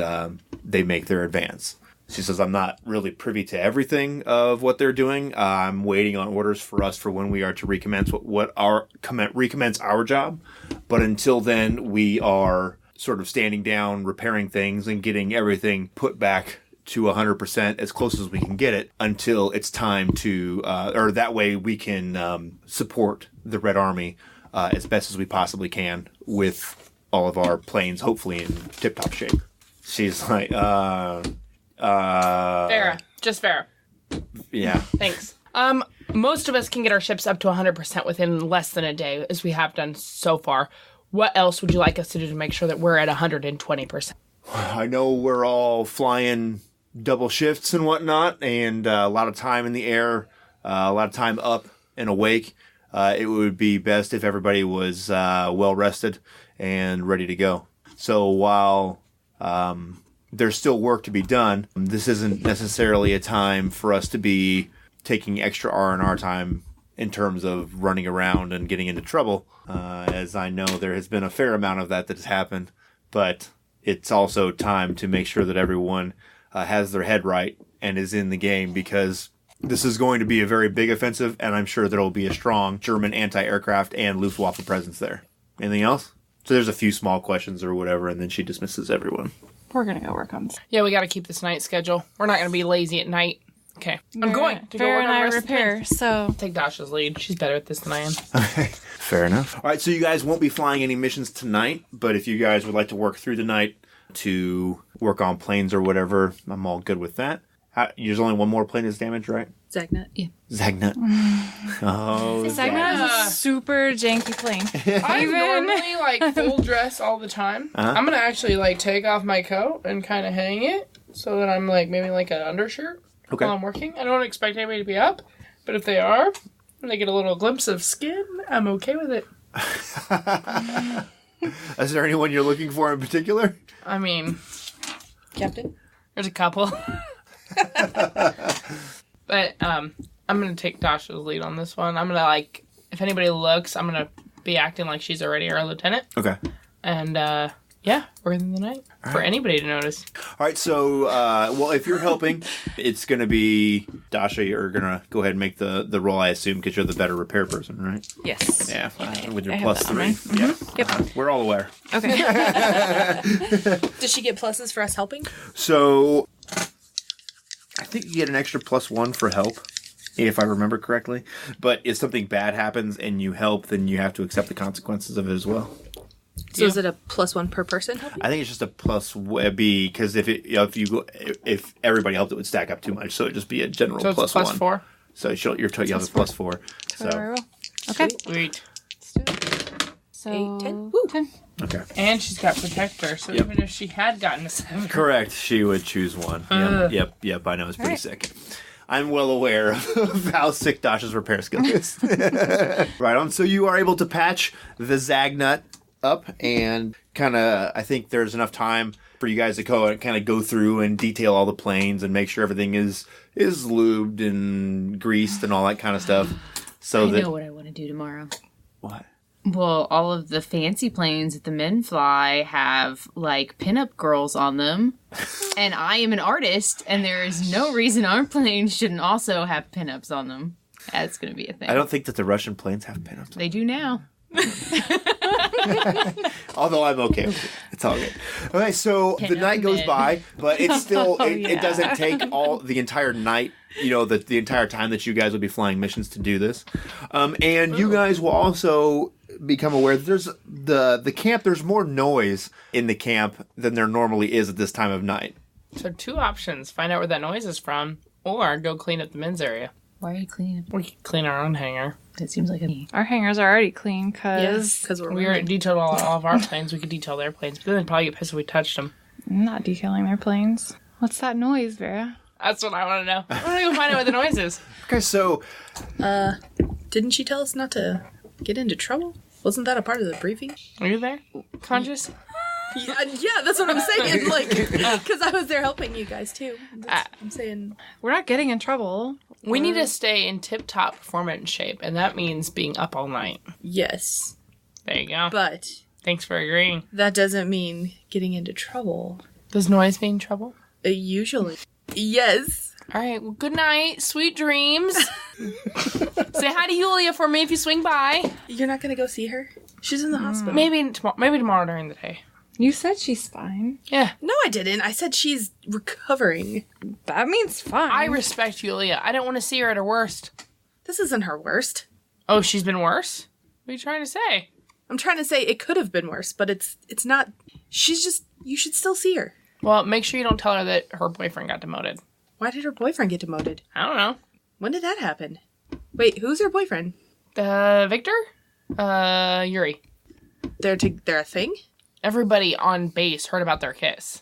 they make their advance. She says, I'm not really privy to everything of what they're doing. I'm waiting on orders for us for when we are to recommence recommence our job. But until then, we are sort of standing down, repairing things, and getting everything put back to 100% as close as we can get it until it's time to, or that way we can support the Red Army as best as we possibly can with all of our planes hopefully in tip-top shape. She's like, Farah. Just Farah. yeah. Thanks. Most of us can get our ships up to 100% within less than a day, as we have done so far. What else would you like us to do to make sure that we're at 120%? I know we're all flying double shifts and whatnot, and a lot of time in the air, a lot of time up and awake. It would be best if everybody was well rested and ready to go. So while there's still work to be done, this isn't necessarily a time for us to be taking extra R&R time in terms of running around and getting into trouble, as I know there has been a fair amount of that has happened. But it's also time to make sure that everyone has their head right and is in the game, because this is going to be a very big offensive, and I'm sure there will be a strong German anti-aircraft and Luftwaffe presence there. Anything else? So there's a few small questions or whatever, and then she dismisses everyone. We're gonna go work on this. Yeah, we got to keep this night schedule. We're not going to be lazy at night. Okay. I'm going to go Farah work and on the I rest of the repair, planes. so Take Dasha's lead. She's better at this than I am. Fair enough. All right, so you guys won't be flying any missions tonight, but if you guys would like to work through the night to work on planes or whatever, I'm all good with that. There's only one more plane that's damaged, right? Zagnut. Yeah. Zagnut. Oh, Zagnut is a super janky plane. I'm normally like full dress all the time. I'm gonna actually like take off my coat and kind of hang it so that I'm like maybe like an undershirt Okay. while I'm working. I don't expect anybody to be up, but if they are and they get a little glimpse of skin, I'm okay with it. Is there anyone you're looking for in particular? I mean, Captain? there's a couple. But I'm gonna take Dasha's lead on this one. I'm gonna like, if anybody looks, I'm gonna be acting like she's already our lieutenant. Okay. And yeah, we're in the night for anybody to notice. All right, so, well, if you're helping, it's going to be Dasha. You're going to go ahead and make the roll, I assume, because you're the better repair person, right? Yes. Yeah, with your I have plus that on 3. mine. Yeah, Yep. we're all aware. Okay. Does she get pluses for us helping? So, I think you get an extra +1 for help, if I remember correctly. But if something bad happens and you help, then you have to accept the consequences of it as well. So is it a +1 per person helping? I think it's just a +B, because if everybody helped, it would stack up too much. So it'd just be a general So it's +1. +4. So you have a +4. So I So roll. Okay. Sweet. Let's do it. So 8, 10. Woo. 10. okay. And she's got protector, so Yep. even if she had gotten a 7. Correct. She would choose one. Yep. I know it's pretty Alright. sick. I'm well aware of how sick Dasha's repair skill is. Right on. So you are able to patch the Zagnut up, and kind of, I think there's enough time for you guys to kind of go through and detail all the planes and make sure everything is lubed and greased and all that kind of stuff. So I that know what I want to do tomorrow. what? Well, all of the fancy planes that the men fly have like pinup girls on them. And I am an artist, and there is no reason our planes shouldn't also have pinups on them. That's going to be a thing. I don't think that the Russian planes have pinups. They do now. Although I'm okay with it. It's all good. Okay, so the night goes by, but it's still, it doesn't take the entire night, the entire time that you guys will be flying missions to do this. And you guys will also become aware that there's the camp. There's more noise in the camp than there normally is at this time of night. So 2 options: find out where that noise is from, or go clean up the men's area. Why are you cleaning? We can clean our own hangar. It seems like Our hangars are already clean because Because we're We already detailed all of our planes. We could detail their planes, but then they'd probably get pissed if we touched them. I'm not detailing their planes. What's that noise, Vera? That's what I want to know. I want to go find out what the noise is. Okay, so Didn't she tell us not to get into trouble? Wasn't that a part of the briefing? Are you there? Conscious? Yeah, that's what I'm saying. Like, because I was there helping you guys too. I'm saying. We're not getting in trouble. We need to stay in tip-top performance shape, and that means being up all night. Yes, There you go. but Thanks for agreeing. that doesn't mean getting into trouble. Does noise mean trouble? Usually. Yes. All right, well, good night. Sweet dreams. Say hi to Yulia for me if you swing by. You're not gonna go see her? She's in the hospital. Maybe tomorrow during the day. You said she's fine. Yeah. No, I didn't. I said she's recovering. That means fine. I respect Yulia. I don't want to see her at her worst. This isn't her worst. Oh, she's been worse? What are you trying to say? I'm trying to say it could have been worse, but it's not. She's just. You should still see her. Well, make sure you don't tell her that her boyfriend got demoted. Why did her boyfriend get demoted? I don't know. When did that happen? Wait, who's her boyfriend? Victor? Yuri. They're a thing? Everybody on base heard about their kiss.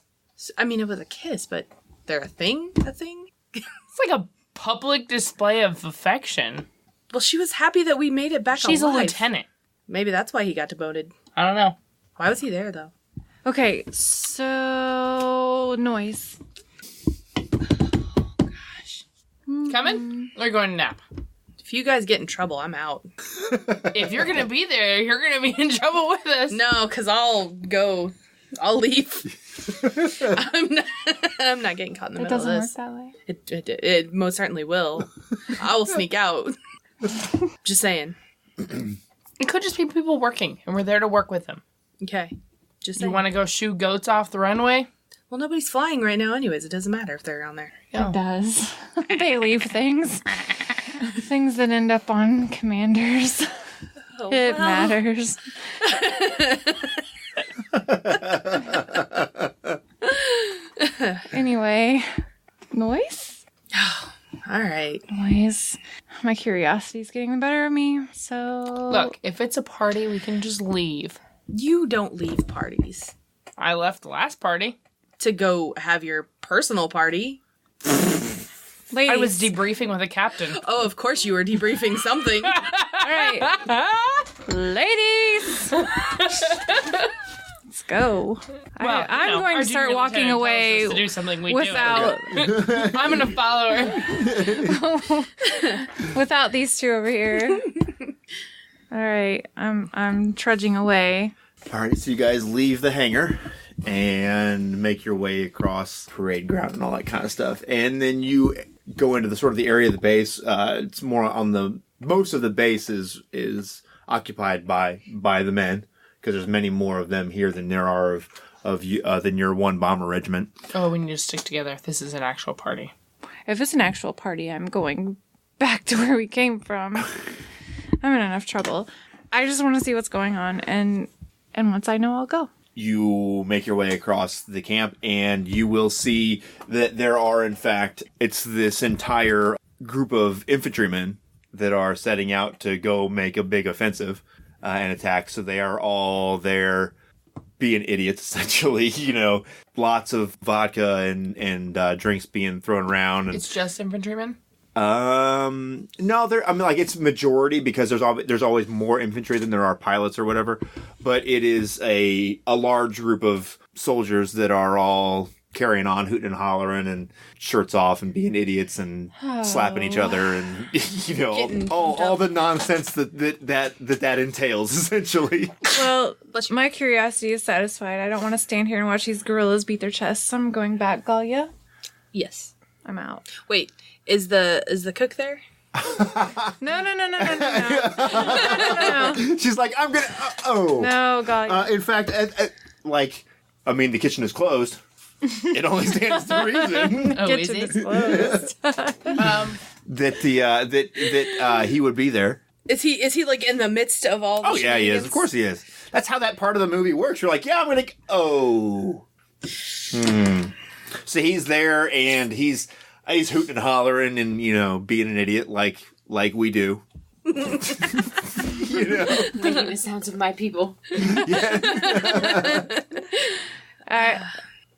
I mean, it was a kiss, but they're a thing? A thing? It's like a public display of affection. Well, she was happy that we made it back She's alive. a lieutenant. Maybe that's why he got demoted. I don't know. Why was he there, though? Okay, so noise. Coming? Or going to nap? If you guys get in trouble, I'm out. If you're going to be there, you're going to be in trouble with us. No, because I'll go. I'll leave. I'm not getting caught in the It middle of doesn't work this. that way. It most certainly will. I will sneak out. Just saying. It could just be people working, and we're there to work with them. Okay. Just You saying. want to go shoo goats off the runway? Well, nobody's flying right now anyways. It doesn't matter if they're around there. Yeah. It does. They leave things. Things that end up on commanders. Oh, It matters. Anyway, noise? All right. Noise. My curiosity's getting the better of me, so... Look, if it's a party, we can just leave. You don't leave parties I left the last party. to go have your personal party. Ladies. I was debriefing with the captain. Oh, of course you were debriefing something. All right. Ladies! Let's go. Well, I'm you know, going our to start junior walking lieutenant away tells us to do something we without do. I'm gonna follow her. without these two over here. All right, I'm trudging away. all right, so you guys leave the hangar and make your way across parade ground and all that kind of stuff, and then you go into the sort of the area of the base. It's more on the most of the base is occupied by the men because there's many more of them here than there are of your one bomber regiment. Oh, we need to stick together if this is an actual party. If it's an actual party, I'm going back to where we came from. I'm in enough trouble. I just want to see what's going on, and once I know, I'll go. You make your way across the camp, and you will see that there are, in fact, it's this entire group of infantrymen that are setting out to go make a big offensive and attack. So they are all there being idiots, essentially. You know, lots of vodka and drinks being thrown around. And, It's just infantrymen? no, it's majority because there's always more infantry than there are pilots or whatever, but it is a large group of soldiers that are all carrying on, hooting and hollering and shirts off and being idiots and slapping each other and all the nonsense that entails essentially. Well, my curiosity is satisfied. I don't want to stand here and watch these gorillas beat their chests. I'm going back, Galia. Yes. I'm out. Wait, is the cook there? No. She's like, I'm gonna. No, Galia. In fact, the kitchen is closed. It only stands to reason Oh, is Kitchen it? is closed. that he would be there, Is he like in the midst of all the Oh yeah, he is. Of course he is. That's how that part of the movie works. You're like, yeah, I'm gonna. Oh. So he's there and he's hooting and hollering and being an idiot like we do. Making the sounds of my people.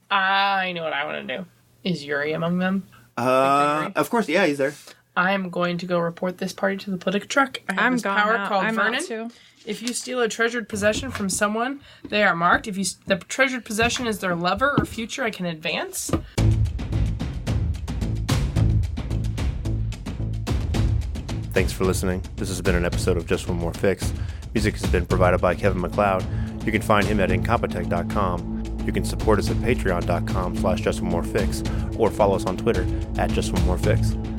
I know what I want to do. Is Yuri among them? Of course, yeah, he's there. I'm going to go report this party to the Politica truck. I have this power called Vernon. Too. If you steal a treasured possession from someone, they are marked. If the treasured possession is their lover or future, I can advance. Thanks for listening. This has been an episode of Just One More Fix. Music has been provided by Kevin MacLeod. You can find him at Incompetech.com. You can support us at Patreon.com/JustOneMoreFix or follow us on Twitter at JustOneMoreFix.